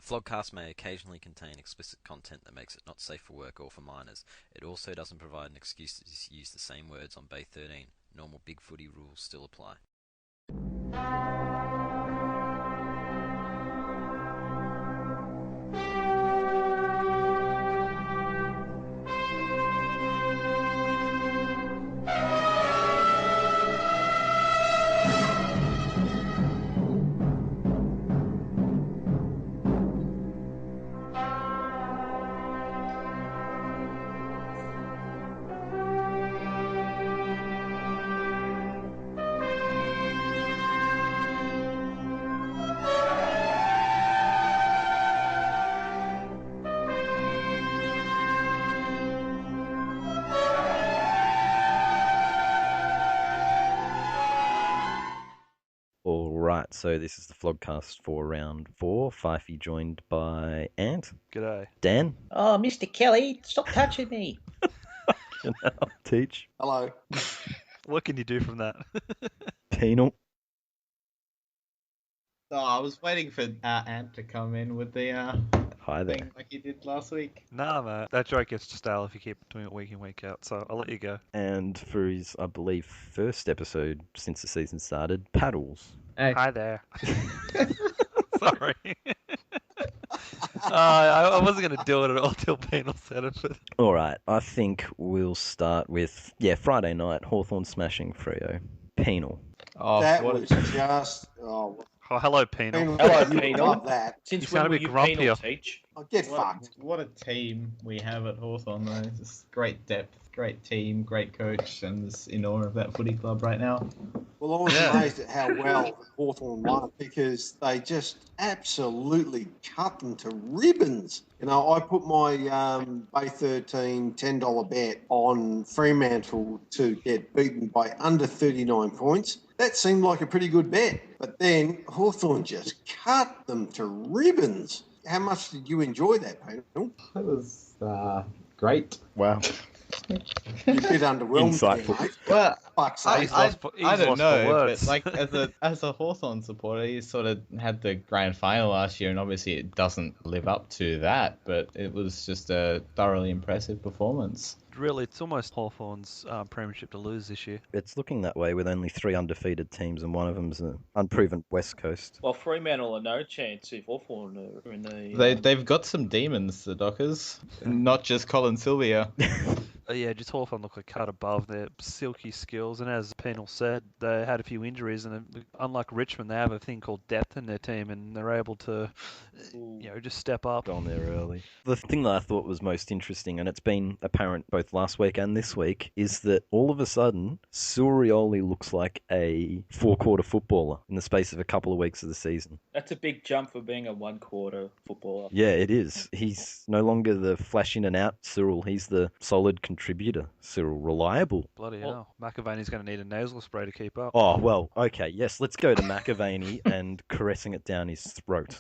Vlogcast may occasionally contain explicit content that makes it not safe for work or for minors. It also doesn't provide an excuse to use the same words on Bay 13. Normal big footy rules still apply. Alright, so this is the vlogcast for round 4. Fyfie joined by Ant. G'day. Dan. Oh, Mr. Kelly, stop touching me. Teach. Hello. What can you do from that? Penal. Oh, I was waiting for Ant to come in with the Hi there. thing like he did last week. Nah, mate. That joke gets stale if you keep doing it week in, week out, so I'll let you go. And for his, I believe, first episode since the season started, Paddles. Hey. Hi there. Sorry. I wasn't going to do it at all till Penal said it, but... Alright, I think we'll start with, Friday night, Hawthorn smashing Freo. Penal. Oh, That what was a... just Oh, hello, Penal. Hello, you Penal. love that. You Since sound a when bit were you penal, grumpier. Teach? I'll get fucked. What a team we have at Hawthorn, though. Just great depth, great team, great coach, and just in awe of that footy club right now. Well, I was Yeah. amazed at how well Hawthorn won because they just absolutely cut them to ribbons. You know, I put my Bay 13 $10 bet on Fremantle to get beaten by under 39 points. That seemed like a pretty good bet. But then Hawthorn just cut them to ribbons. How much did you enjoy that, Penal? That was great. Wow. You're a bit underwhelmed there, Insightful. mate. Well, Fuck's I sake. I don't lost for know, words. but like as a Hawthorn supporter, you sort of had the grand final last year, and obviously it doesn't live up to that, but it was just a thoroughly impressive performance. Really, it's almost Hawthorn's premiership to lose this year. It's looking that way with only 3 undefeated teams and one of them's an unproven West Coast. Well, Fremantle are no chance if Hawthorn are in the... They've got some demons, the Dockers, not just Colin Sylvia. Yeah, just Hawthorn look a cut above their silky skills, and as Penal said, they had a few injuries, and unlike Richmond, they have a thing called depth in their team, and they're able to, just step up. On there early. The thing that I thought was most interesting, and it's been apparent both last week and this week, is that all of a sudden, Surioli looks like a 4-quarter footballer in the space of a couple of weeks of the season. That's a big jump for being a one-quarter footballer. Yeah, it is. He's no longer the flash in and out Cyril. He's the solid contributor Cyril. Reliable. Bloody hell. McAvaney's going to need a nasal spray to keep up. Oh, well, okay, yes, let's go to McAvaney and caressing it down his throat.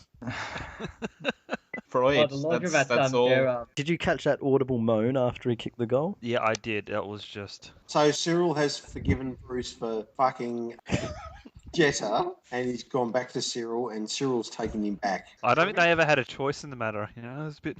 Freud, the longer that's all. Did you catch that audible moan after he kicked the goal? Yeah, I did. That was just... So Cyril has forgiven Bruce for fucking Jetta, and he's gone back to Cyril, and Cyril's taken him back. I don't think they ever had a choice in the matter. It was a bit...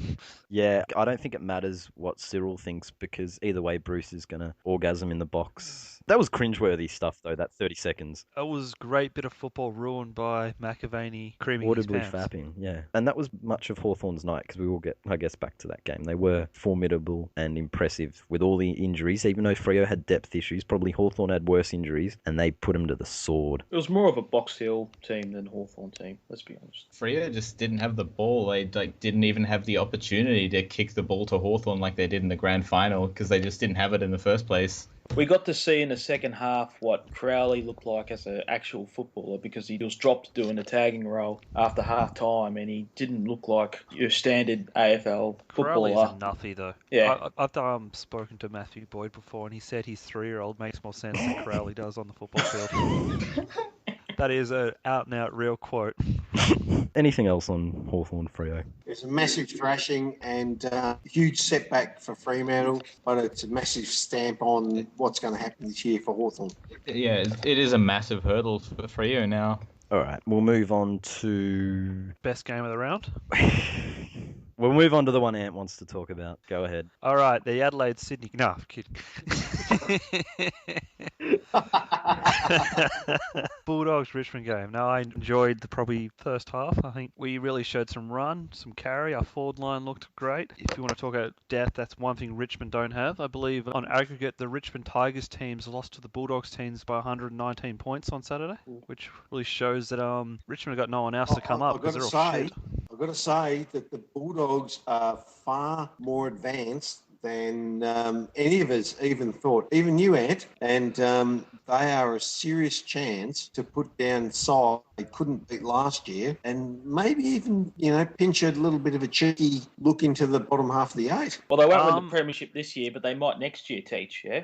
Yeah, I don't think it matters what Cyril thinks because either way, Bruce is going to orgasm in the box. That was cringeworthy stuff, though, that 30 seconds. It was a great bit of football ruined by McAvaney creaming Audibly his pants. fapping, yeah. And that was much of Hawthorn's night because we will get, I guess, back to that game. They were formidable and impressive with all the injuries. Even though Freo had depth issues, probably Hawthorn had worse injuries, and they put him to the sword. It was more of a Box Hill team than Hawthorn team, let's be honest. Freo just didn't have the ball. They didn't even have the opportunity to kick the ball to Hawthorn like they did in the grand final because they just didn't have it in the first place. We got to see in the second half what Crowley looked like as an actual footballer because he was dropped doing a tagging role after half time and he didn't look like your standard AFL Crowley's footballer. a nuffy, though. Yeah. I've spoken to Matthew Boyd before, and he said his 3-year-old makes more sense than Crowley does on the football field. That is an out-and-out real quote. Anything else on Hawthorn Freo? It's a massive thrashing and a huge setback for Fremantle, but it's a massive stamp on what's going to happen this year for Hawthorn. Yeah, it is a massive hurdle for Freo now. All right, we'll move on to. Best game of the round. We'll move on to the one Ant wants to talk about. Go ahead. All right, the Adelaide Sydney. No, I'm kidding. Bulldogs Richmond game. Now I enjoyed the probably first half. I think we really showed some run, some carry. Our forward line looked great. If you want to talk about depth, that's one thing Richmond don't have. I believe on aggregate, the Richmond Tigers teams lost to the Bulldogs teams by 119 points on Saturday, which really shows that Richmond got no one else to come up because they're all shit. I've got to say that the Bulldogs are far more advanced than any of us even thought, even you, Ant, and they are a serious chance to put down side they couldn't beat last year, and maybe even, pinch a little bit of a cheeky look into the bottom half of the eight. Well, they won't win the premiership this year, but they might next year, Teach, yeah?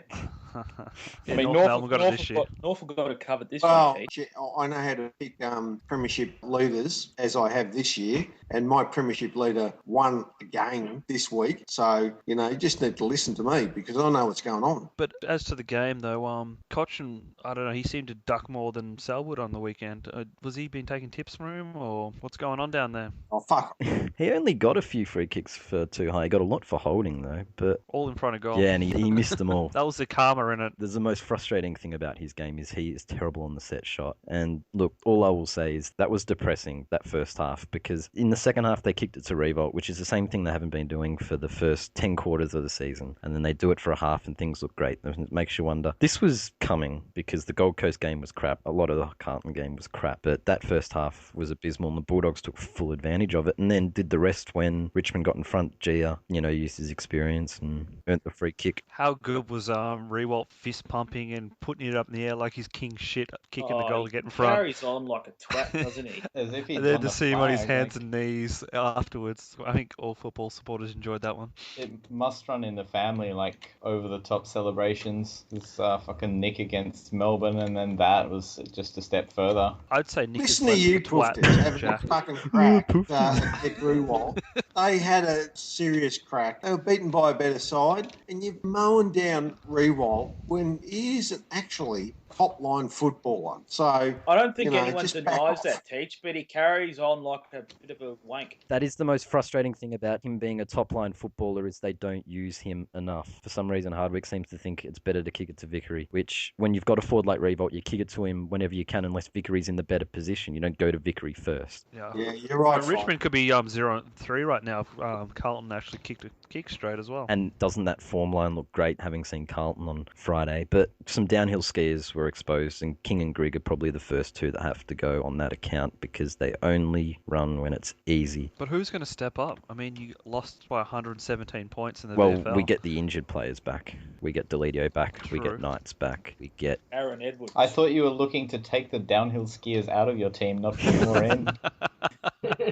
Yeah, Melbourne got it this year. Norfolk got it covered this year, Teach. I know how to pick premiership leaders, as I have this year, and my premiership leader won again this week, so, you just need to listen to me, because I know what's going on. But as to the game, though, Cochin, I don't know, he seemed to duck more than Selwood on the weekend. Was he been taking tips from him, or what's going on down there? Oh, fuck. He only got a few free kicks for too high. He got a lot for holding, though. But all in front of goal. Yeah, and he missed them all. That was the karma in it. There's the most frustrating thing about his game is he is terrible on the set shot. And look, all I will say is that was depressing, that first half, because in the second half they kicked it to Revolt, which is the same thing they haven't been doing for the first 10 quarters of the season. And then they do it for a half and things look great. It makes you wonder. This was coming because the Gold Coast game was crap. A lot of the Carlton game was crap. But that first half was abysmal and the Bulldogs took full advantage of it and then did the rest when Richmond got in front. Gia, used his experience and earned the free kick. How good was Rewalt fist pumping and putting it up in the air like he's king shit, kicking the goal to get in front? He carries on like a twat, doesn't he? As if he's and then on to the see him on his flag, hands and knees afterwards. I think all football supporters enjoyed that one. It must run in the family, like over-the-top celebrations. This fucking Nick against Melbourne, and then that was just a step further. I'd say Nick Listen is to you, twat. Poofters, having a fucking crack at Grewal. They had a serious crack. They were beaten by a better side, and you're mowing down Rewalt when he isn't actually top-line footballer. So I don't think anyone just denies that, Teach, but he carries on like a bit of a wank. That is the most frustrating thing about him being a top-line footballer is they don't use him enough. For some reason, Hardwick seems to think it's better to kick it to Vickery, which when you've got a forward like Revolt, you kick it to him whenever you can unless Vickery's in the better position. You don't go to Vickery first. Yeah, you're right. Richmond could be 0-3 right now if Carlton actually kicked a kick straight as well. And doesn't that form line look great, having seen Carlton on Friday? But some downhill skiers were exposed, and King and Grigg are probably the first two that have to go on that account because they only run when it's easy. But who's going to step up? I mean, you lost by 117 points in the Well, VFL. we get the injured players back. We get Deledio back. True. We get Knights back. We get... Aaron Edwards. I thought you were looking to take the downhill skiers out of your team, not put more in.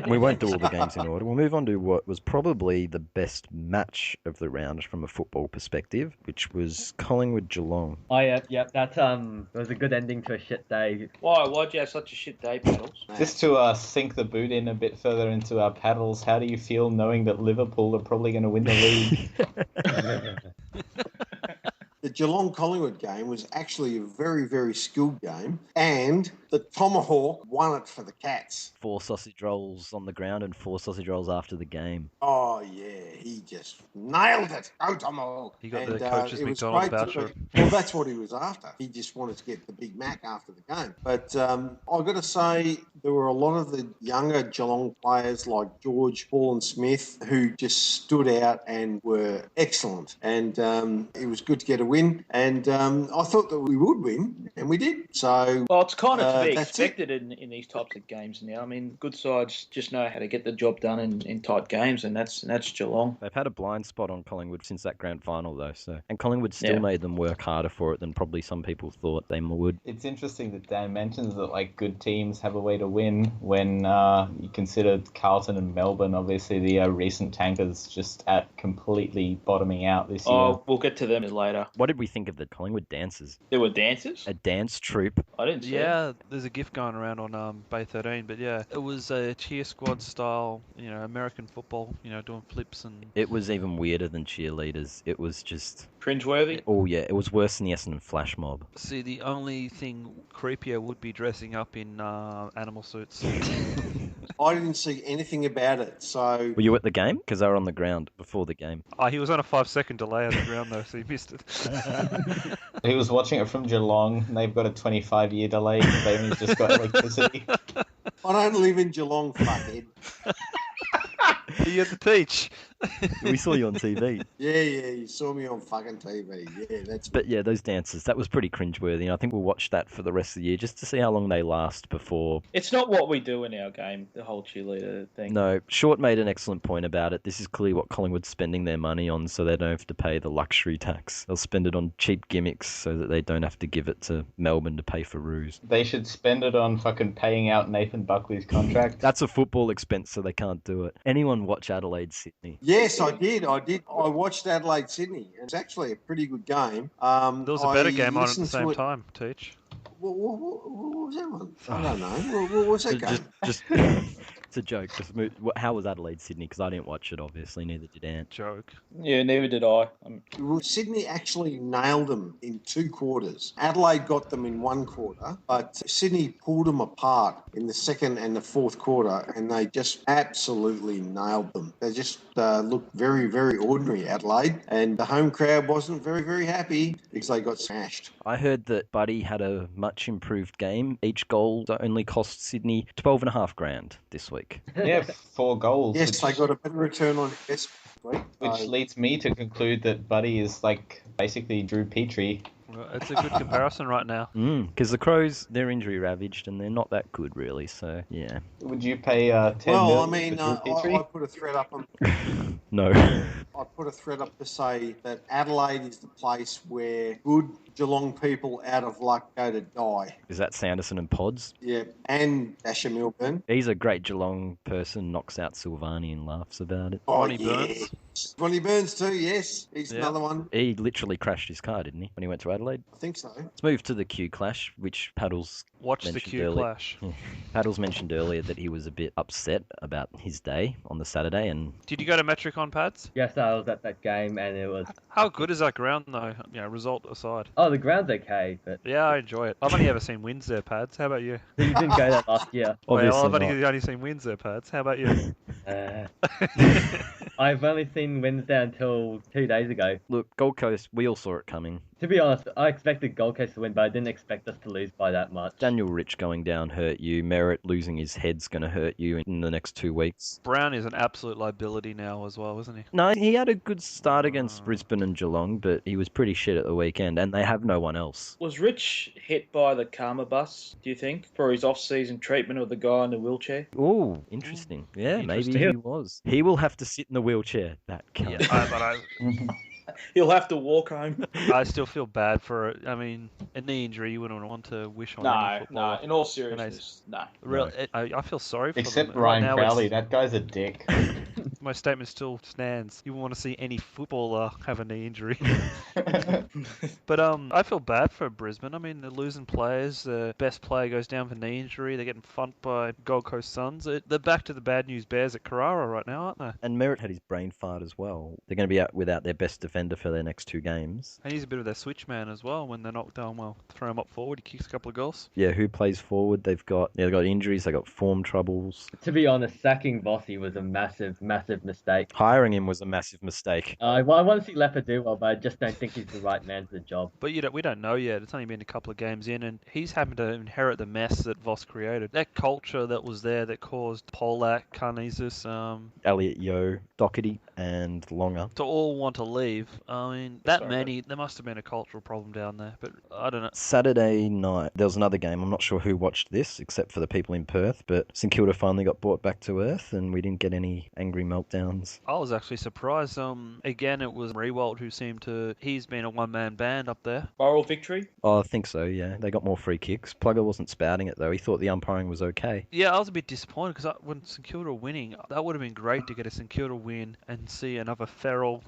We won't do all the games in order. We'll move on to what was probably the best match of the round from a football perspective, which was Collingwood Geelong. Oh yeah, that was a good ending to a shit day. Why'd you have such a shit day, Pedals? Just to sink the boot in a bit further into our paddles, how do you feel knowing that Liverpool are probably going to win the league? The Geelong-Collingwood game was actually a very, very skilled game, and the Tomahawk won it for the Cats. 4 sausage rolls on the ground and 4 sausage rolls after the game. Oh, yeah, he just nailed it. Go Tomahawk. He got the coach's it was McDonald's great voucher. Well, that's what he was after. He just wanted to get the Big Mac after the game. But I've got to say, there were a lot of the younger Geelong players like George, Paul and Smith who just stood out and were excellent. And it was good to get a win. And I thought that we would win, and we did. So, well, it's kind of to be that's expected in these types of games now. I mean, good sides just know how to get the job done in tight games, and that's Geelong. They've had a blind spot on Collingwood since that grand final, though. And Collingwood still made them work harder for it than probably some people thought they would. It's interesting that Dan mentions that like good teams have a way to win when you consider Carlton and Melbourne, obviously the recent tankers, just at completely bottoming out this year. Oh, we'll get to them later. What did we think of the Collingwood dancers? There were dancers? A dance troupe. I didn't see Yeah, There's a GIF going around on Bay 13, but yeah, it was a cheer squad style, American football, doing flips and. It was even weirder than cheerleaders. It was just. Cringeworthy? Oh, yeah, it was worse than the Essendon flash mob. See, the only thing creepier would be dressing up in animal suits. I didn't see anything about it, so... Were you at the game? Because they were on the ground before the game. Oh, he was on a 5-second delay on the ground, though, so he missed it. He was watching it from Geelong, and they've got a 25-year delay. They only just got electricity. I don't live in Geelong, fuckhead. You had to teach. We saw you on TV. Yeah, you saw me on fucking TV. Yeah, that's... But yeah, those dances, that was pretty cringeworthy. And I think we'll watch that for the rest of the year just to see how long they last before... It's not what we do in our game, the whole cheerleader thing. No, Short made an excellent point about it. This is clearly what Collingwood's spending their money on, so they don't have to pay the luxury tax. They'll spend it on cheap gimmicks so that they don't have to give it to Melbourne to pay for ruse. They should spend it on fucking paying out Nathan Buckley's contract. That's a football expense, so they can't do it. Anyone watch Adelaide, Sydney? Yes, I did. I watched Adelaide Sydney. It's actually a pretty good game. There was a better game on at the listened to same it- time, Teach. What was that one? I don't know. What was that game? Just it's a joke. How was Adelaide, Sydney? Because I didn't watch it, obviously. Neither did Ant. Joke. Yeah, neither did I. Well, Sydney actually nailed them in 2 quarters. Adelaide got them in 1 quarter, but Sydney pulled them apart in the 2nd and the 4th quarter, and they just absolutely nailed them. They just looked very, very ordinary, Adelaide, and the home crowd wasn't very, very happy because they got smashed. I heard that Buddy had a much improved game. Each goal only cost Sydney $12,500 this week. Yeah, 4 goals. Yes, they got a better return on investment. Which leads me to conclude that Buddy is like basically Drew Petrie. Well, it's a good comparison right now. Because the Crows, they're injury ravaged and they're not that good, really. So, yeah. Would you pay 10 Well, I million mean, for Drew Petrie? I put a thread up on... No. I put a thread up to say that Adelaide is the place where good Geelong people out of luck go to die. Is that Sanderson and Pods? Yeah, and Asher Milburn. He's a great Geelong person, knocks out Silvani and laughs about it. Ronnie Burns. Ronnie Burns too, yes. He's Yeah. another one. He literally crashed his car, didn't he, when he went to Adelaide? I think so. Let's move to the Q Clash, which Paddles Watch the mentioned Q earlier. clash. Paddles mentioned earlier that he was a bit upset about his day on the Saturday, and Did you go to Metricon pads? Yes, I was at that game and it was... How good is that ground though? Result aside. Oh, the ground's okay, but Yeah, I enjoy it. I've only ever seen wins there, pads. How about you? you didn't go there last year. obviously I've not. only seen wins there, pads. How about you? I've only seen Wednesday until 2 days ago. Look, Gold Coast, we all saw it coming. To be honest, I expected Gold Coast to win, but I didn't expect us to lose by that much. Daniel Rich going down hurt you. Merritt losing his head's going to hurt you in the next 2 weeks. Brown is an absolute liability now as well, isn't he? No, he had a good start against Brisbane and Geelong, but he was pretty shit at the weekend, and they have no one else. Was Rich hit by the karma bus, do you think, for his off-season treatment of the guy in the wheelchair? Oh, interesting. Yeah, Interesting. maybe he was. He will have to sit in the wheelchair, that cunt. Yeah, He'll have to walk home. I still feel bad for it. I mean, a knee injury you wouldn't want to wish on any No, footballer. in all seriousness, no. I feel sorry for Except them. Ryan Right now Crowley, that guy's a dick. my statement still stands. You want to see any footballer have a knee injury. But I feel bad for Brisbane. I mean, they're losing players. The best player goes down for knee injury. They're getting funked by Gold Coast Suns. They're back to the bad news bears at Carrara right now, aren't they? And Merritt had his brain fart as well. They're going to be out without their best defender for their next 2 games. And he's a bit of their switch man as well. When they're knocked down, well, throw him up forward. He kicks a couple of goals. Yeah, who plays forward? They've got injuries. They've got form troubles. To be honest, sacking Vossi was a massive, massive mistake. Hiring him was a massive mistake. I want to see Leopard do well, but I just don't think he's the right man for the job. But we don't know yet. It's only been a couple of games in, and he's happened to inherit the mess that Voss created. That culture that was there that caused Polak, Karnizis, Elliot Yeo, Doherty, and Longer. to all want to leave. I mean, there must have been a cultural problem down there, but I don't know. Saturday night, there was another game. I'm not sure who watched this, except for the people in Perth, but St Kilda finally got brought back to earth, and we didn't get any angry Melbourne meltdowns. I was actually surprised. Again, it was Rewalt he's been a one-man band up there. Moral victory? Oh, I think so, yeah. They got more free kicks. Plugger wasn't spouting it, though. He thought the umpiring was okay. Yeah, I was a bit disappointed because when St Kilda were winning, that would have been great to get a St Kilda win and see another feral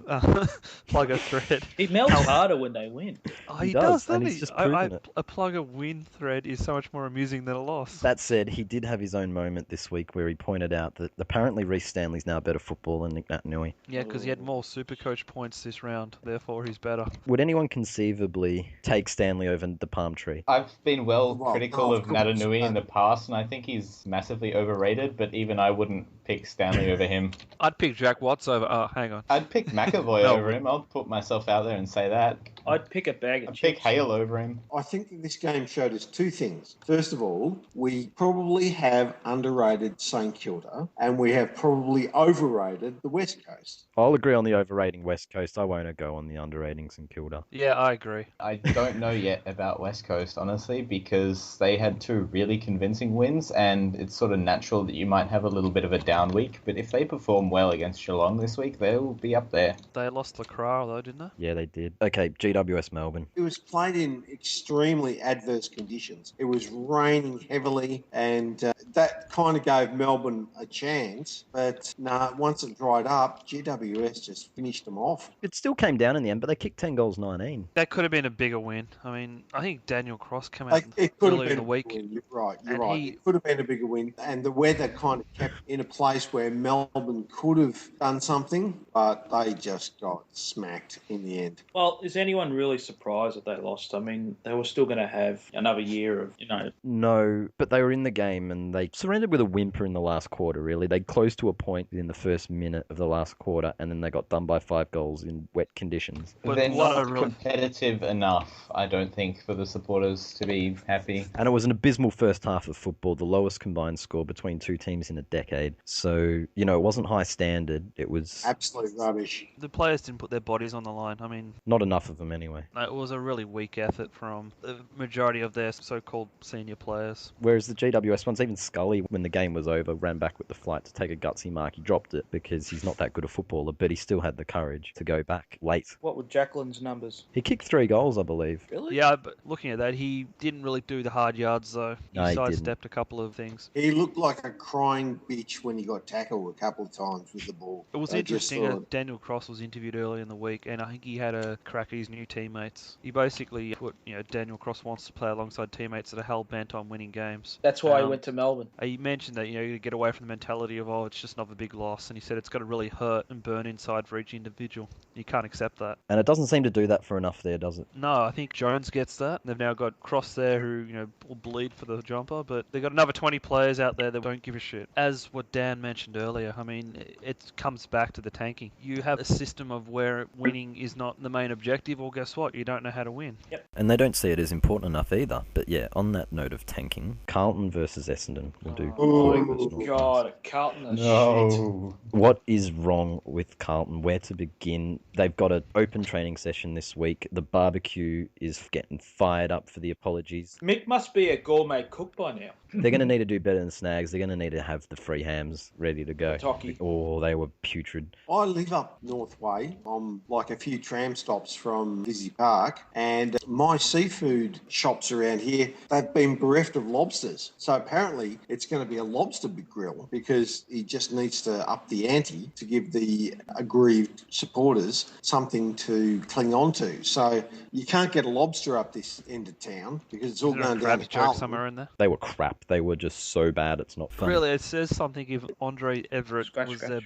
Plugger thread. He melts harder when they win. Oh, He he does, doesn't and he? he's just proven it. A Plugger win thread is so much more amusing than a loss. That said, he did have his own moment this week where he pointed out that apparently Reece Stanley's now a better footballer than Nick Naitanui. Yeah, because he had more Supercoach points this round, therefore he's better. Would anyone conceivably take Stanley over the palm tree? I've been Well, critical no, of of course. Naitanui in the past, and I think he's massively overrated, but even I wouldn't pick Stanley over him. I'd pick Jack Watts over... Oh, hang on. I'd pick McAvoy No. over him. I'll put myself out there and say that. I'd pick a bag of I'd chips. pick Hale over him. I think that this game showed us two things. First of all, we probably have underrated St Kilda, and we have probably overrated the West Coast. I'll agree on the overrating West Coast. I won't go on the underrating St Kilda. Yeah, I agree. I don't know yet about West Coast, honestly, because they had two really convincing wins, and it's sort of natural that you might have a little bit of a down week. But if they perform well against Geelong this week, they'll be up there. They lost Lacroix, though, didn't they? Yeah, they did. Okay, GWS Melbourne. It was played in extremely adverse conditions. It was raining heavily, and that kind of gave Melbourne a chance. But once it dried up, GWS just finished them off. It still came down in the end, but they kicked 10 goals 19. That could have been a bigger win. I mean, I think Daniel Cross came out It could have earlier been in the a week. bigger win. You're right. And It could have been a bigger win. And the weather kind of kept in a place where Melbourne could have done something, but they just got smacked in the end. Well, is anyone really surprised that they lost? I mean, they were still going to have another year of, No, but they were in the game and they surrendered with a whimper in the last quarter, really. They closed to a point in the first minute of the last quarter, and then they got done by 5 goals in wet conditions. But They're what not a really- competitive enough, I don't think, for the supporters to be happy. And it was an abysmal first half of football, the lowest combined score between two teams in a decade. So, it wasn't high standard. It was Absolute rubbish. The players didn't put their bodies on the line. I mean, not enough of them anyway. it was a really weak effort from the majority of their so-called senior players. Whereas the GWS ones, even Scully, when the game was over, ran back with the flight to take a gutsy mark. He dropped it because he's not that good a footballer, but he still had the courage to go back late. what were Jacqueline's numbers? He kicked 3 goals, I believe. Really? Yeah, but looking at that, he didn't really do the hard yards, though. He No, he didn't. sidestepped a couple of things. He looked like a crying bitch when he got tackled a couple of times with the ball. It was I just interesting. thought- Daniel Cross was interviewed earlier in the week, and I think he had a crack at his new teammates. He basically put, Daniel Cross wants to play alongside teammates that are hell bent on winning games. That's why he went to Melbourne. He mentioned that, you get away from the mentality of, it's just another big loss. And he said it's got to really hurt and burn inside for each individual. You can't accept that. And it doesn't seem to do that for enough there, does it? No, I think Jones gets that. They've now got Cross there who, will bleed for the jumper. But they've got another 20 players out there that don't give a shit. As what Dan mentioned earlier, I mean, it comes back to the tanking. You have a system of where winning is not the main objective, or guess what? You don't know how to win. And they don't see it as important enough either. But yeah, on that note of tanking, Carlton versus Essendon. We'll do Collingwood versus North. God, Carlton are shit. No. What is wrong with Carlton? Where to begin? They've got an open training session this week. The barbecue is getting fired up for the apologies. Mick must be a gourmet cook by now. They're going to need to do better than Snags. They're going to need to have the free hams ready to go. Tocky. Oh, they were putrid. I live up North Way. I'm like a few tram stops from Visy Park, and my seafood shops around here, they've been bereft of lobsters. So apparently it's going to be a lobster grill because he just needs to up the ante to give the aggrieved supporters something to cling on to. So you can't get a lobster up this end of town because it's all Is there a going down to crabs joke Carlton. somewhere in there? They were crap. They were just so bad it's not funny. Really, it says something if Andre Everett Scratch, was scratch.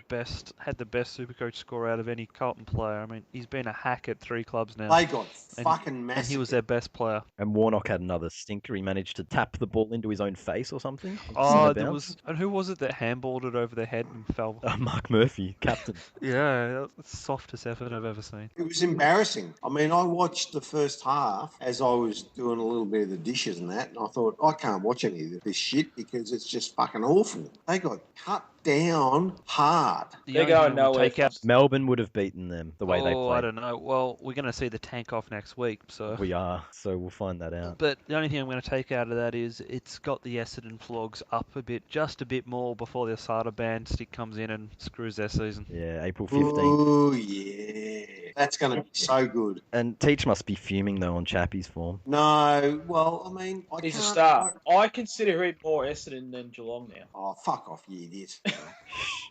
had the best Supercoach score out of any Carlton player. I mean, he's been a hack at 3 clubs now. They got And- fucking massive. And he was their best player. And Warnock had another stinker. He managed to tap the ball into his own face or something. Oh, Centre there bounce. was, and who was it that handballed it over their head and fell? Mark Murphy, captain. Yeah, that's the softest effort I've ever seen. It was embarrassing. I mean, I watched the first half as I was doing a little bit of the dishes and that, and I thought, I can't watch any of this shit because it's just fucking awful. They got cut down hard. The They're only going thing we'll nowhere take out. Melbourne would have beaten them the way they played. I don't know. Well, we're going to see either tank off next week. So. We are, so we'll find that out. But the only thing I'm going to take out of that is it's got the Essendon flogs up a bit, just a bit more before the Asada band stick comes in and screws their season. Yeah, April 15th. Oh, yeah. That's going to be so good. And Teach must be fuming, though, on Chappie's form. No, well, I mean, I He's a can't... star. I consider him more Essendon than Geelong now. Oh, fuck off, you idiot.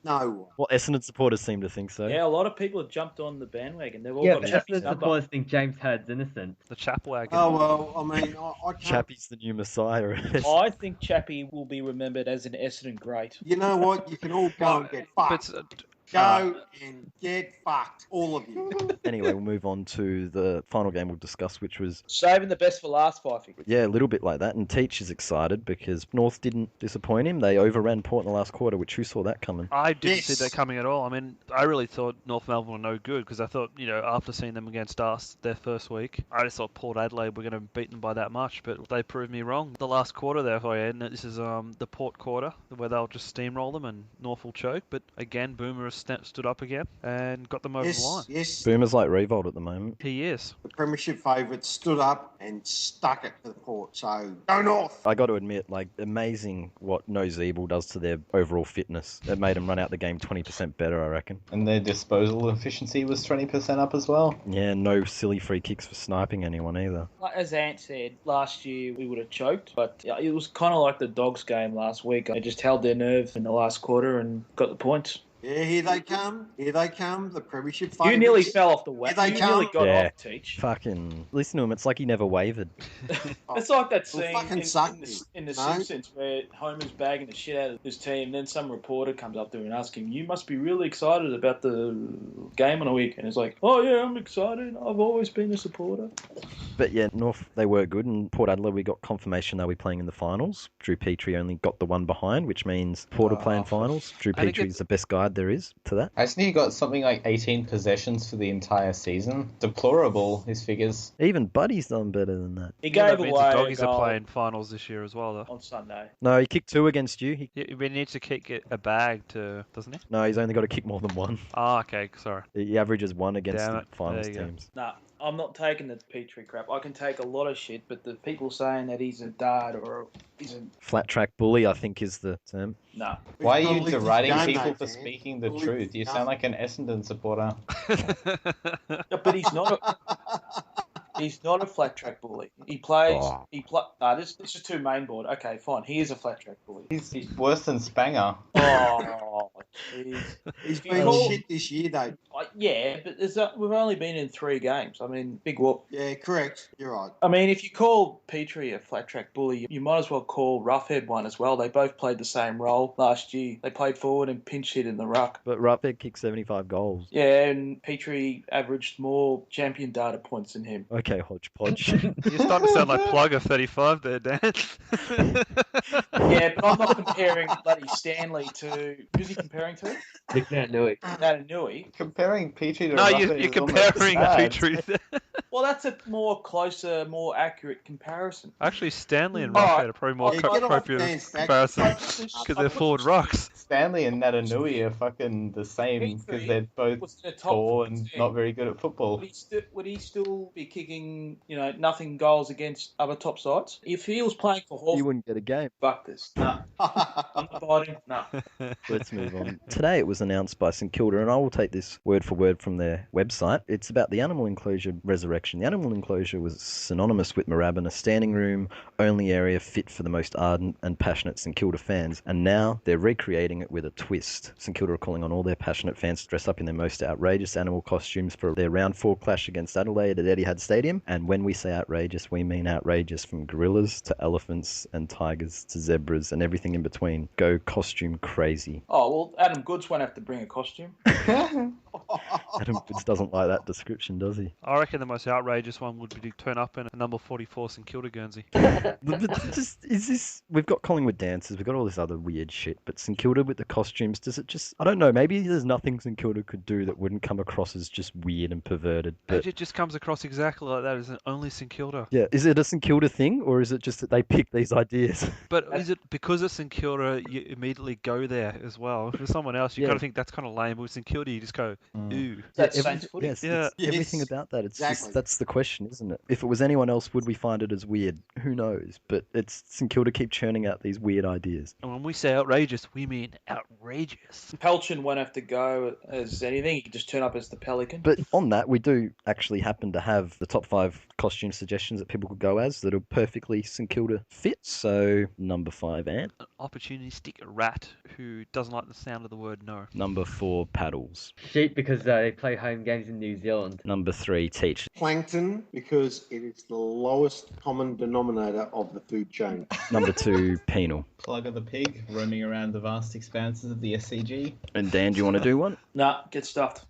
No. Well, Essendon supporters seem to think so. Yeah, a lot of people have jumped on the bandwagon. They've all Yeah, got but Chappie's Essendon number. supporters think James Heard's innocent. The chap wagon. Oh, well, I mean, I can't... Chappie's the new messiah. I think Chappie will be remembered as an Essendon great. You know what? You can all go and get fucked. Go and get fucked, all of you. Anyway, we'll move on to the final game we'll discuss, which was... Saving the best for last, Fyfie. Yeah, a little bit like that. And Teach is excited because North didn't disappoint him. They overran Port in the last quarter, which who saw that coming? I didn't see Yes. that coming at all. I mean, I really thought North Melbourne were no good because I thought, after seeing them against us their first week, I just thought Port Adelaide were going to beat them by that much, but they proved me wrong. The last quarter there for you, and this is the Port quarter where they'll just steamroll them and North will choke. But again, Boomer has stood up again and got them over the line. Yes. Boomer's like Revolt at the moment. He is. The premiership favourites stood up and stuck it to the Port. So, go North! I got to admit, amazing what No Zeeble does to their overall fitness. It made them run out the game 20% better, I reckon. And their disposal efficiency was 20% up as well. Yeah, no silly free kicks for sniping anyone either. Like as Ant said, last year we would have choked, but it was kind of like the Dogs game last week. They just held their nerve in the last quarter and got the points. Yeah, here they come. Here they come. The premiership favourites. You nearly fell off the wagon. Here they You nearly come. got Yeah. off, Teach. Fucking listen to him. It's like he never wavered. It's like that Well, scene fucking in suck the, me. in the No? Simpsons where Homer's bagging the shit out of his team. Then some reporter comes up to him and asks him, "You must be really excited about the game on a week." And he's like, "Oh yeah, I'm excited. I've always been a supporter." But yeah, North, they were good. And Port Adelaide, we got confirmation they'll be playing in the finals. Drew Petrie only got the one behind, which means Port will play in finals. Drew I think Petrie's the best guide there is to that. Hasn't he got something like 18 possessions for the entire season? Deplorable, his figures. Even Buddy's done better than that. He That gave means away the a Doggies are goal playing finals this year as well, though. on Sunday. No, he kicked 2 against you. He needs to kick a bag doesn't he? No, he's only got to kick more than 1. Ah, okay, sorry. He averages 1 against Damn the it. finals There you go. teams. Nah, I'm not taking the Petrie crap. I can take a lot of shit, but the people saying that he's a dart or he's a... Flat track bully, I think, is the term. Nah. Why are We've you got to live deriding this game, people mate, for man. speaking the We'll truth? live You this sound like an Essendon supporter. Yeah, but he's not a... He's not a flat track bully. He plays... Oh. This is too mainboard. Okay, fine. He is a flat track bully. He's worse than Spanger. Oh, jeez. He's You been call- shit this year, though. Yeah, but we've only been in 3 games. I mean, big whoop. Yeah, correct. You're right. I mean, if you call Petrie a flat track bully, you might as well call Roughhead one as well. They both played the same role last year. They played forward and pinch hit in the ruck. But Roughhead kicked 75 goals. Yeah, and Petrie averaged more champion data points than him. Okay, hodgepodge. You're starting to sound like Plugger 35 there, Dan. Yeah, but I'm not comparing bloody Stanley to... Who's he comparing to? Naitanui. Comparing Petrie to No, Rufford you're is comparing almost sad. Petrie. Well, that's a more closer, more accurate comparison. Actually, Stanley and Oh, Roughhead are probably more yeah, get off appropriate Dan's back. comparison because they're forward rocks. Stanley and Naitanui are fucking the same because they're both Was in the top tall and 14. not very good at football. Would he still be kicking, nothing goals against other top sides? If he was playing for You Hawthorn, wouldn't get a game. fuck this. No, I'm not biting. No. Let's move on. Today it was announced by St Kilda, and I will take this word for word from their website. It's about the animal enclosure resurrection. The animal enclosure was synonymous with Moorabbin, a standing room only area fit for the most ardent and passionate St Kilda fans, and now they're recreating it with a twist. St Kilda are calling on all their passionate fans to dress up in their most outrageous animal costumes for their round 4 clash against Adelaide at Etihad Stadium, and when we say outrageous, we mean outrageous from gorillas to elephants and tigers to zebras and everything in between. Go costume crazy. Oh, well, Adam Goods won't have to bring a costume. Adam Goods doesn't like that description, does he? I reckon the most outrageous one would be to turn up in a number 44 St Kilda Guernsey. We've got Collingwood dances, we've got all this other weird shit, but St Kilda with the costumes, does it just, I don't know, maybe there's nothing St Kilda could do that wouldn't come across as just weird and perverted. But It just comes across exactly like that as only St Kilda. yeah, is it a St Kilda thing, or is it just that they pick these ideas? But is it because it's St Kilda, you immediately go there as well? For someone else, you Yeah. kind of think that's kind of lame. With St Kilda, you just go, ooh. That's Yeah, Saints footy. Yes, Yeah. it's everything Yes, about that. It's exactly. just, that's the question, isn't it? If it was anyone else, would we find it as weird? Who knows? But it's St Kilda keep churning out these weird ideas. And when we say outrageous, we mean outrageous. Pelchin won't have to go as anything. He can just turn up as the Pelican. But on that, we do actually happen to have the top 5 costume suggestions that people could go as that are perfectly St Kilda fit. So number 5, Ant. An opportunistic rat who doesn't like the sound of the word no. Number 4, Paddles. Sheep because they play home games in New Zealand. Number 3, Teach. Plankton, because it is the lowest common denominator of the food chain. Number 2, Penal. Plug of the pig, roaming around the vast expanses of the SCG. And Dan, do you want to do one? Nah, get stuffed.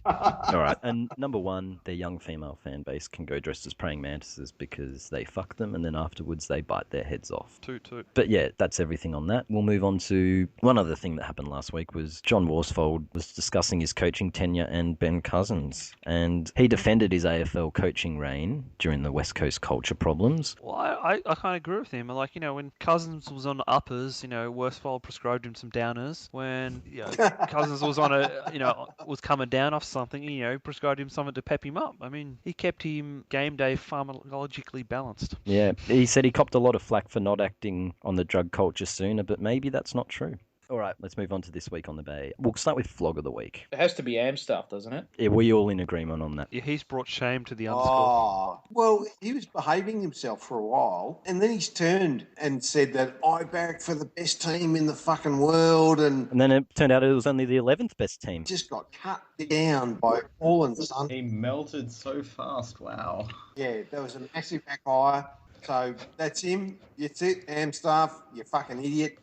All right. And number 1, their young female fan base can go dressed as praying mantises because they fuck them and then afterwards they bite their heads off. Toot toot. But yeah, that's everything on that. We'll move on to one other thing that happened last week was John Worsfold was discussing his coaching tenure and Ben Cousins. And he defended his AFL coaching reign during the West Coast culture problems. Well, I kind of agree with him. Like, when Cousins was on uppers, Worsfold prescribed him some downers. When Cousins was on was coming down off something, prescribed him something to pep him up. I mean, he kept him game day pharmacologically balanced. Yeah, he said he copped a lot of flack for not acting on the drug culture sooner, but maybe that's not true. All right, let's move on to this week on the Bay. We'll start with Flog of the Week. It has to be Am stuff, doesn't it? Yeah, we all in agreement on that. Yeah, he's brought shame to the underscore. Oh, well, he was behaving himself for a while, and then he's turned and said that I barrack for the best team in the fucking world, and And then it turned out it was only the 11th best team. just got cut down by all and son. He melted so fast, wow. Yeah, there was a massive backfire. So that's him. That's it. Am stuff. You fucking idiot.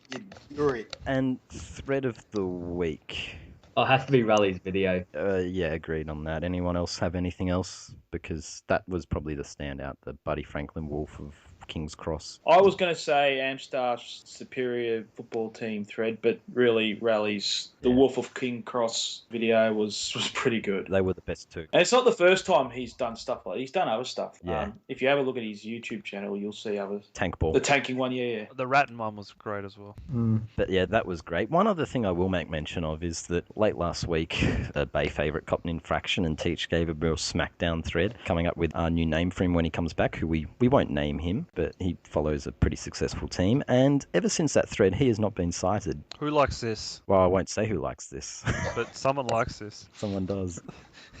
You're it. And Thread of the Week. Oh, it has to be Rally's video. Yeah, agreed on that. Anyone else have anything else? Because that was probably the standout, the Buddy Franklin Wolf of King's Cross. I was going to say Amstar's superior football team thread, but really Rally's the Wolf of King Cross video was pretty good. They were the best too. And it's not the first time he's done stuff like that. He's done other stuff. Yeah. If you have a look at his YouTube channel, you'll see others. Tank ball. The tanking one, yeah. The Ratton one was great as well. But yeah, that was great. One other thing I will make mention of is that late last week, a Bay favourite copped an infraction and Teach gave a real smackdown thread, coming up with our new name for him when he comes back, who we won't name him, but he follows a pretty successful team. And ever since that thread, he has not been cited. Who likes this? Well, I won't say who likes this. But someone likes this. Someone does.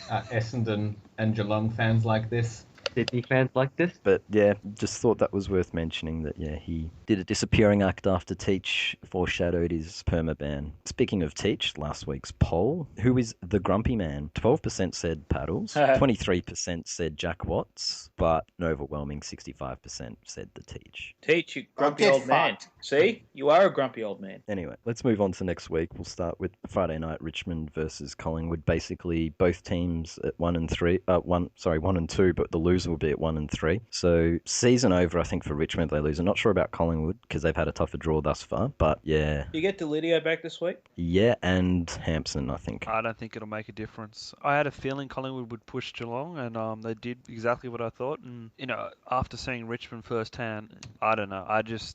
Essendon and Geelong fans like this. Sydney fans like this. But yeah, just thought that was worth mentioning that, yeah, he did a disappearing act after Teach foreshadowed his perma-ban. Speaking of Teach, last week's poll, who is the grumpy man? 12% said Paddles, 23% said Jack Watts, but an overwhelming 65% said the Teach. Teach, you grumpy Get old man. fucked. See? You are a grumpy old man. Anyway, let's move on to next week. We'll start with Friday night Richmond versus Collingwood. Basically, both teams at 1 and 2, but the loser will be at 1 and 3. So season over, I think, for Richmond they lose. I'm not sure about Collingwood because they've had a tougher draw thus far. But yeah, You get Delidio back this week? yeah, and Hampson, I think. I don't think it'll make a difference. I had a feeling Collingwood would push Geelong, and they did exactly what I thought. And after seeing Richmond firsthand, I don't know.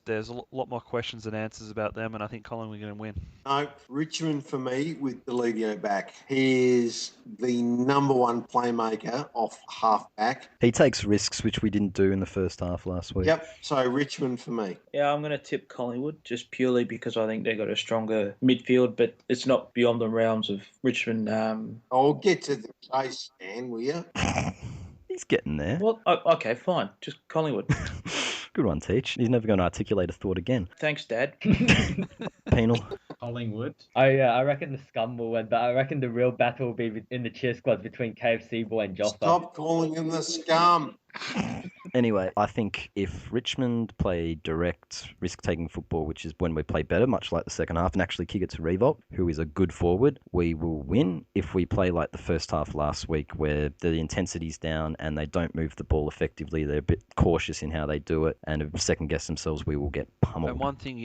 There's a lot more questions than answers about them, and I think Collingwood are going to win. No, Richmond for me with Delidio back. He is the number one playmaker off halfback. He takes risks, which we didn't do in the first half last week. Yep. So Richmond for me. Yeah, I'm going to tip Collingwood just purely because I think they've got a stronger midfield, but it's not beyond the realms of Richmond. I'll get to the chase, Dan, will you? He's getting there. Well, okay, fine. Just Collingwood. Good one, Teach. He's never going to articulate a thought again. Thanks, Dad. Penal. Collingwood. I reckon the scum will win, but I reckon the real battle will be in the cheer squads between KFC boy and Joffa. Stop calling him the scum. Anyway, I think if Richmond play direct, risk-taking football, which is when we play better, much like the second half, and actually kick it to Revolt, who is a good forward, we will win. If we play like the first half last week, where the intensity's down and they don't move the ball effectively, they're a bit cautious in how they do it, and second-guess themselves, we will get pummeled. And one thing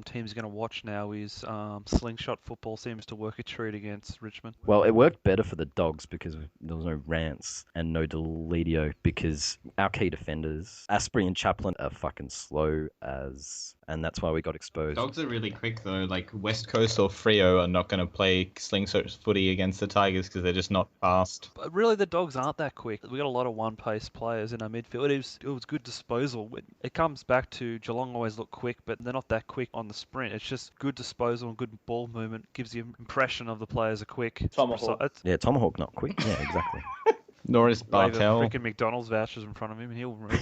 teams are going to watch now is slingshot football seems to work a treat against Richmond. Well, it worked better for the Dogs because there was no Rance and no Delidio because our key defender defenders. Asprey and Chaplin are fucking slow as, and that's why we got exposed. Dogs are really quick though. Like West Coast or Freo are not going to play slingshot footy against the Tigers because they're just not fast. But really, the Dogs aren't that quick. We got a lot of one-pace players in our midfield. It was good disposal. It comes back to Geelong always look quick, but they're not that quick on the sprint. It's just good disposal and good ball movement. Gives you an impression of the players are quick. Tomahawk. Yeah, Tomahawk not quick. Yeah, exactly. Nor is Wave Bartel. freaking McDonald's vouchers in front of him, and he'll run.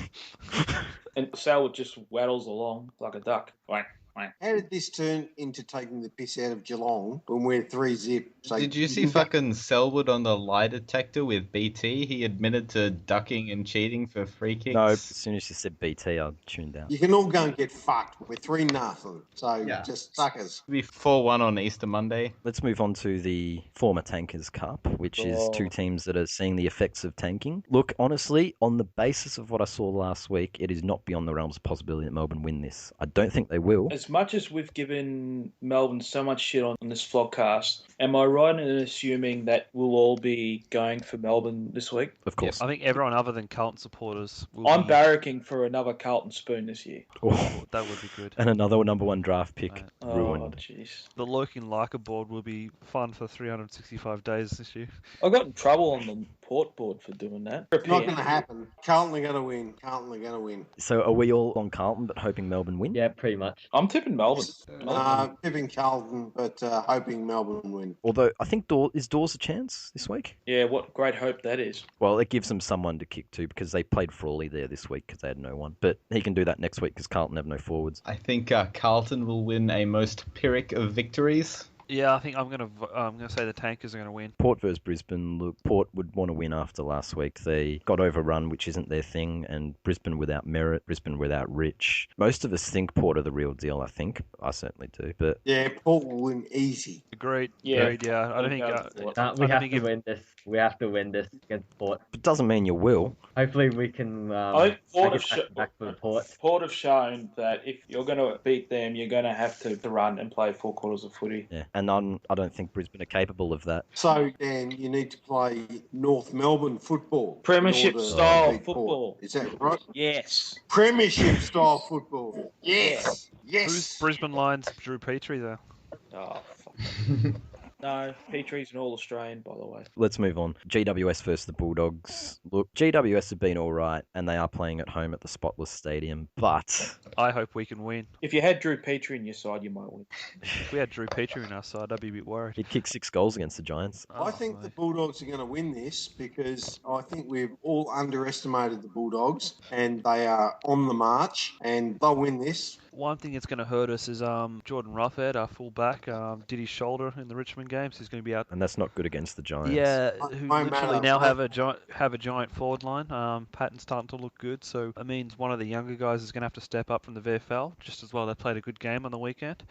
And Selwood just waddles along like a duck. Whack, whack. How did this turn into taking the piss out of Geelong when we're 3-0? So Did you see fucking Selwood on the lie detector with BT? He admitted to ducking and cheating for free kicks. No, as soon as you said BT, I tuned out. You can all go and get fucked. We're 3-0. So just suckers. It'll be 4-1 on Easter Monday. Let's move on to the former Tankers Cup, which is two teams that are seeing the effects of tanking. Look, honestly, on the basis of what I saw last week, it is not beyond the realms of possibility that Melbourne win this. I don't think they will. As much as we've given Melbourne so much shit on this vlogcast, am I right in assuming that we'll all be going for Melbourne this week? Of course. I think everyone other than Carlton supporters will I'm be... barracking for another Carlton spoon this year. Oh, That would be good. and another number one draft pick Right. ruined. Oh, jeez. The Loken Leica board will be fun for 365 days this year. I got in trouble on the port board for doing that. It's not going to happen. Carlton are going to win. Carlton are going to win. So are we all on Carlton but hoping Melbourne win? Yeah, pretty much. I'm tipping Melbourne. Tipping Carlton, but hoping Melbourne win. Although I think is Dawes a chance this week? Yeah, what great hope that is. Well, it gives them someone to kick to because they played Frawley there this week because they had no one. But he can do that next week because Carlton have no forwards. I think Carlton will win a most Pyrrhic of victories. Yeah, I think I'm gonna say the Tankers are gonna win. Port versus Brisbane. Look, Port would want to win after last week. They got overrun, which isn't their thing, and Brisbane without Merritt, Brisbane without Rich. Most of us think Port are the real deal. I think I certainly do. But Yeah, Port will win easy. Agreed. Yeah. Agreed, yeah. I don't think. We I We don't have think to if- win this. We have to win this against Port. it doesn't mean you will. Hopefully we can I think Port take have it back for Port. Port have shown that if you're going to beat them, you're going to have to run and play 4 quarters of footy. Yeah, and I don't think Brisbane are capable of that. So, Dan, you need to play North Melbourne football. Premiership in order to style beat Port. football. Is that right? Yes. Premiership style football. Yes. Who's Yes. Brisbane Lions? Drew Petrie there. Oh, fuck. No, Petrie's an All-Australian, by the way. Let's move on. GWS versus the Bulldogs. Look, GWS have been all right, and they are playing at home at the Spotless Stadium, but I hope we can win. If you had Drew Petrie in your side, you might win. If we had Drew Petrie in our side, I'd be a bit worried. he kicked 6 goals against the Giants. I think the Bulldogs are going to win this because I think we've all underestimated the Bulldogs and they are on the march and they'll win this. One thing that's going to hurt us is Jordan Roughhead, our fullback, did his shoulder in the Richmond game, so he's going to be out. And that's not good against the Giants. Yeah, Won't who matter. literally now have a giant forward line. Patton's starting to look good, so it means one of the younger guys is going to have to step up from the VFL, just as well they played a good game on the weekend.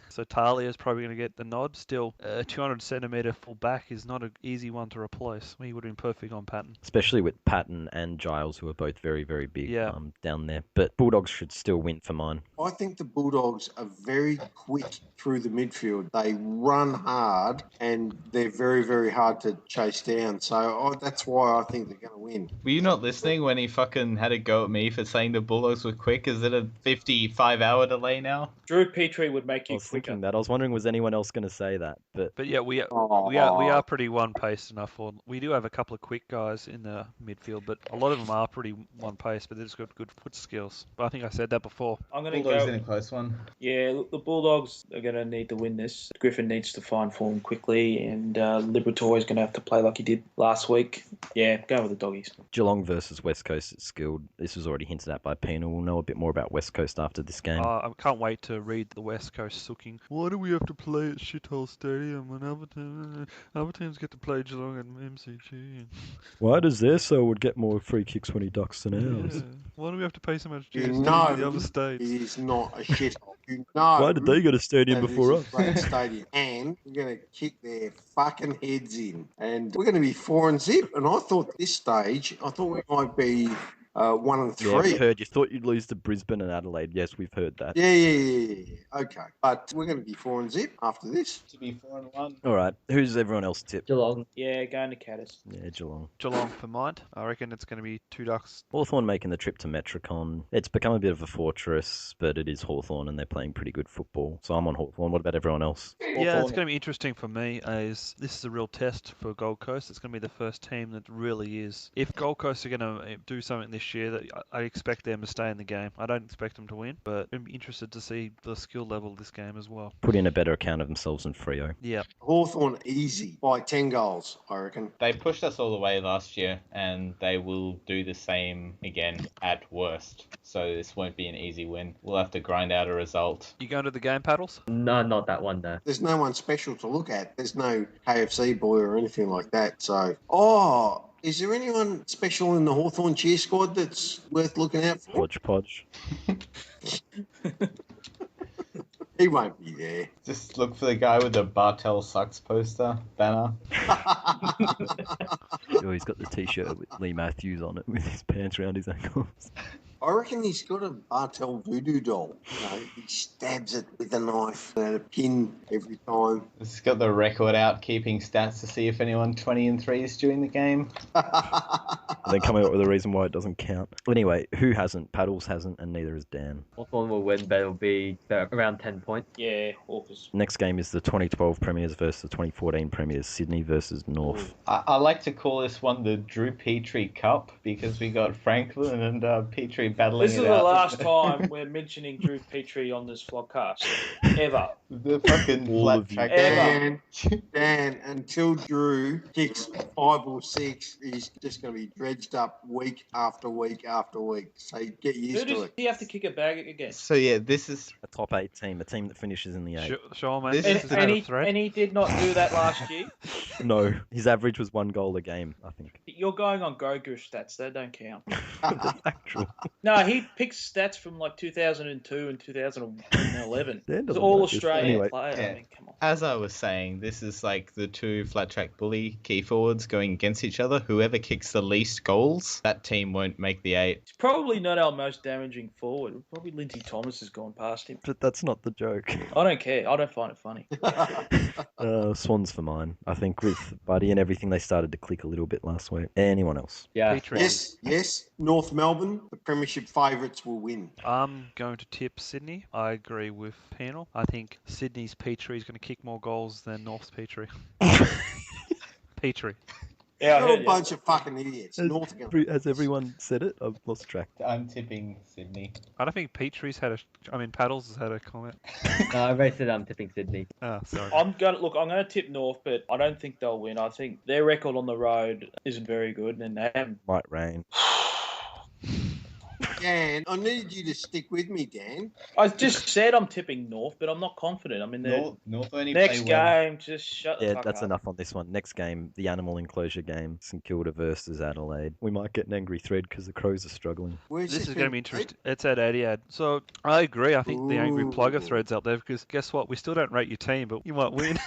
So Talia is probably going to get the nod. Still, a 200-centimetre fullback is not an easy one to replace. He would have been perfect on Patton. Especially with Patton and Giles, who are both very, very big Yeah. down there. But Bulldogs should still win for mine. I think the Bulldogs are very quick through the midfield. They run hard and they're very, very hard to chase down. So that's why I think they're going to win. Were you not listening when he fucking had a go at me for saying the Bulldogs were quick? Is it a 55-hour delay now? Drew Petrie would make I you was quicker. thinking that. I was wondering, was anyone else going to say that? But Yeah, we are pretty one-paced enough. We do have a couple of quick guys in the midfield, but a lot of them are pretty one-paced, but they've just got good foot skills. But I think I said that before. I'm going to Bulldogs go. in a close one. Yeah, look, the Bulldogs are going to need to win this. Griffin needs to find form quickly, and Liberatore is going to have to play like he did last week. Yeah, go with the Doggies. Geelong versus West Coast at Skilled. This was already hinted at by Penal. We'll know a bit more about West Coast after this game. I can't wait to read the West Coast sooking. Why do we have to play at Shithole Stadium when other teams get to play Geelong at MCG? Why does their would get more free kicks when he ducks than Yeah. Why do we have to pay so much You GST know to the other it states? is not a shithole. You know Why did they get a stadium that before is us? a great stadium. And we're going to kick their fucking heads in. And we're going to be 4-0. And I thought at this stage, we might be 1 and Yeah, 3. we heard. You thought you'd lose to Brisbane and Adelaide. Yes, we've heard that. Yeah. Okay. But we're going to be 4 and zip after this. To be 4-1. All right. Who's everyone else tipped? Geelong. Yeah, going to Caddis. Yeah, Geelong. Geelong for mine. I reckon it's going to be 2 Ducks. Hawthorn making the trip to Metricon. It's become a bit of a fortress, but it is Hawthorn and they're playing pretty good football. So I'm on Hawthorn. What about everyone else? Yeah, it's going to be interesting for me as this is a real test for Gold Coast. It's going to be the first team that really is. If Gold Coast are going to do something this year, that I expect them to stay in the game. I don't expect them to win, but I'm interested to see the skill level of this game as well. Put in a better account of themselves than Freo. Yeah. Hawthorn easy by 10 goals, I reckon. They pushed us all the way last year, and they will do the same again at worst. So this won't be an easy win. We'll have to grind out a result. You going to the game, Paddles? No, not that one, though. There's no one special to look at. There's no KFC boy or anything like that. So, is there anyone special in the Hawthorn cheer squad that's worth looking out for? Hodgepodge. He won't be there. Just look for the guy with the Bartel Sucks poster banner. Oh, he's got the t-shirt with Lee Matthews on it with his pants around his ankles. I reckon he's got a Bartel voodoo doll. He stabs it with a knife and a pin every time. He's got the record out, keeping stats to see if anyone 20 and 3 is during the game. And then coming up with a reason why it doesn't count. Anyway, who hasn't? Paddles hasn't, and neither has Dan. Hawthorn will win, but it'll be around 10 points. Yeah, Hawkers. Next game is the 2012 Premiers versus the 2014 Premiers, Sydney versus North. I like to call this one the Drew Petrie Cup because we got Franklin and Petrie battling This it is out. the last time we're mentioning Drew Petrie on this vlogcast. Ever. The fucking All flat of you. track. Dan, until Drew kicks 5 or 6, he's just going to be dredged up week after week after week. So get Who used to does it. he have to kick a bag against? So yeah, this is A top 8 team, a team that finishes in the 8. Sure, mate. This This is is out of thread. And he did not do that last year. No, his average was 1 goal a game, I think. You're going on Gogush stats. They don't count. That's actual. No, he picks stats from like 2002 and 2011. Dan It's doesn't all like this. Australian Anyway. players. Yeah. I mean, come on. as I was saying, this is like the two flat track bully key forwards going against each other. Whoever kicks the least goals, that team won't make the 8. It's probably not our most damaging forward. Probably Lindsay Thomas has gone past him. But that's not the joke. I don't care. I don't find it funny. Swans for mine. I think with Buddy and everything, they started to click a little bit last week. Anyone else? Yeah. Petrie. Yes. North Melbourne, the premiership favourites will win. I'm going to tip Sydney. I agree with Penal. I think Sydney's Petrie is going to kick more goals than North's Petrie. Petrie. Yeah, I They're heard a you. bunch of fucking idiots. North are gonna- Has everyone said it? I've lost track. I'm tipping Sydney. I don't think Petrie's had Paddles has had a comment. No, I already said I'm tipping Sydney. Oh, sorry. I'm gonna tip North, but I don't think they'll win. I think their record on the road isn't very good, and they haven't. Might rain. Dan, I need you to stick with me, Dan. I just said I'm tipping North, but I'm not confident. I mean, the North only next play well. game, just shut the Yeah, fuck that's up. enough on this one. Next game, the animal enclosure game, St Kilda versus Adelaide. We might get an angry thread because the Crows are struggling. Where's This is been going to be played? interesting. It's at Etihad. So I agree. I think the angry plugger Ooh. thread's up there because guess what? We still don't rate your team, but you might win.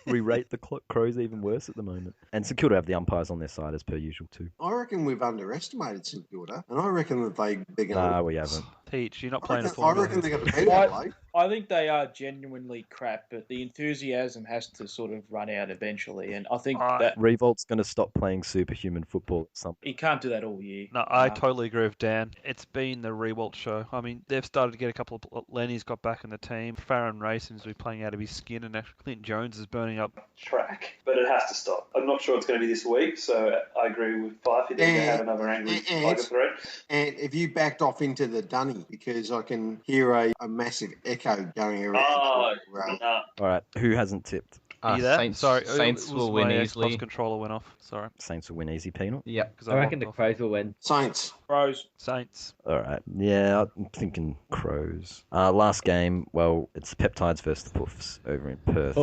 We rate the Crows even worse at the moment. And St Kilda have the umpires on their side as per usual too. I reckon we've underestimated St Kilda, and I reckon that they're going Nah, we haven't. Peach, you're not playing a I formula. reckon they're going to beat Why- Adelaide. I think they are genuinely crap, but the enthusiasm has to sort of run out eventually, and I think that Revolt's going to stop playing superhuman football at some he can't do that all year. No, I totally agree with Dan. It's been the Rewalt show. I mean, they've started to get a couple of... Lenny's got back in the team. Farron Ray seems to be playing out of his skin, and actually Clint Jones is burning up. Track, but it has to stop. I'm not sure it's going to be this week, so I agree with Fyfie. They're going to have another angry tiger thread. And if you backed off into the dunny, because I can hear a massive echo going around. Oh, around. no. All right, who hasn't tipped? Are you there? Saints, Sorry, Saints it was will win my easily. Xbox controller went off. Sorry. Saints will win easy, Penal. Yep. 'Cause I reckon the locked off. Crows will win. Saints. Pros. Saints. All right, yeah, I'm thinking Crows. Last game, well, it's the Peptides versus the Puffs over in Perth.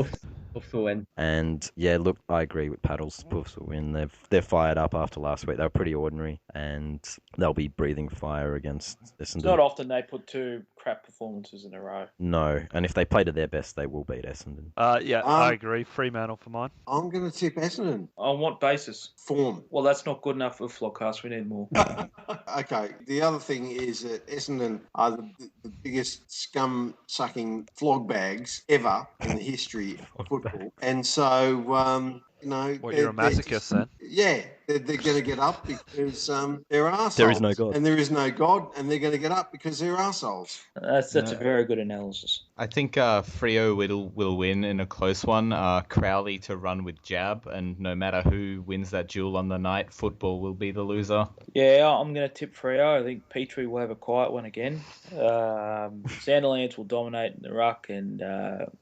Puffs will win. And yeah, look, I agree with Paddles. Puffs will win. They're fired up after last week. They were pretty ordinary, and they'll be breathing fire against It's Essendon. not often they put two crap performances in a row. No, and if they play to their best, they will beat Essendon. Yeah, I agree. Fremantle for mine. I'm going to tip Essendon. On what basis? Form. Well, that's not good enough for Flogcast. We need more. Okay, the other thing is that Essendon are the biggest scum-sucking flog bags ever in the history of football. And so, What, you're a masochist then? Yeah, they're going to get up because they're arseholes. There is no God. And there is no God, and they're going to get up because they're arseholes. That's a very good analysis. I think Freo will win in a close one. Crowley to run with jab, and no matter who wins that duel on the night, football will be the loser. Yeah, I'm going to tip Freo. I think Petrie will have a quiet one again. Sandilands will dominate in the ruck, and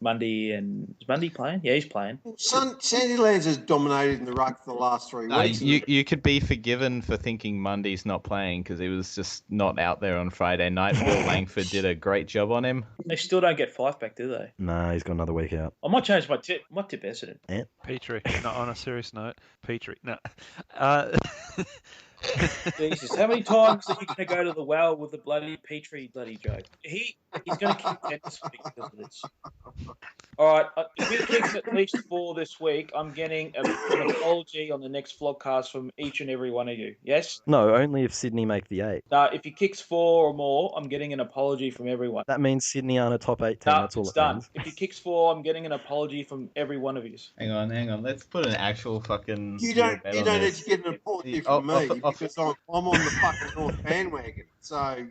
Mundy is Mundy playing? Yeah, he's playing. Sandilands has dominated in the ruck for the last 3 weeks. You could be forgiven for thinking Mundy's not playing because he was just not out there on Friday night. Will Langford did a great job on him. They still don't get Fyfie back, do they? Nah, he's got another week out. I might change my tip. I might tip Essendon. Petrie. No, on a serious note, Petrie. No. Jesus, how many times are you going to go to the well with the bloody Petrie bloody joke? He's going to kick 10 this week because of this. All right, if he kicks at least 4 this week, I'm getting an apology on the next vlogcast from each and every one of you. Yes? No, only if Sydney make the 8. No, if he kicks 4 or more, I'm getting an apology from everyone. That means Sydney aren't a top 8 team. No, That's all it's it done. means. If he kicks 4, I'm getting an apology from every one of you. Hang on. Let's put an actual fucking. You don't need to get an apology from me because I'm on the fucking North bandwagon. So,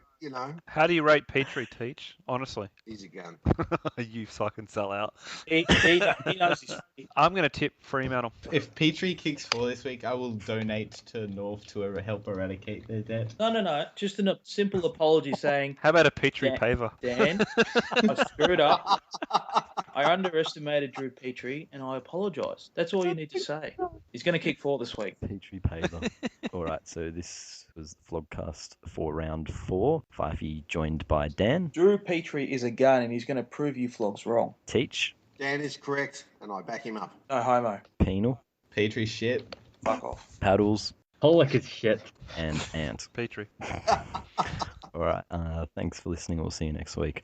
How do you rate Petrie, Teach? Honestly. he's a gun. You fucking sell out. He knows his. I'm going to tip Fremantle. If Petrie kicks 4 this week, I will donate to North to help eradicate their debt. No. Just a simple apology saying, How about a Petrie Dan- paver? Dan, I screwed up. I underestimated Drew Petrie, and I apologise. That's all you need to say. He's going to kick 4 this week. Petrie Paver. All right, so this was the vlogcast for round 4. Fyfie joined by Dan. Drew Petrie is a gun, and he's going to prove you flogs wrong. Teach. Dan is correct, and I back him up. No homo. Penal. Petrie shit. Fuck off. Paddles. Pollock is shit. And Ant. Petrie. All right, thanks for listening. We'll see you next week.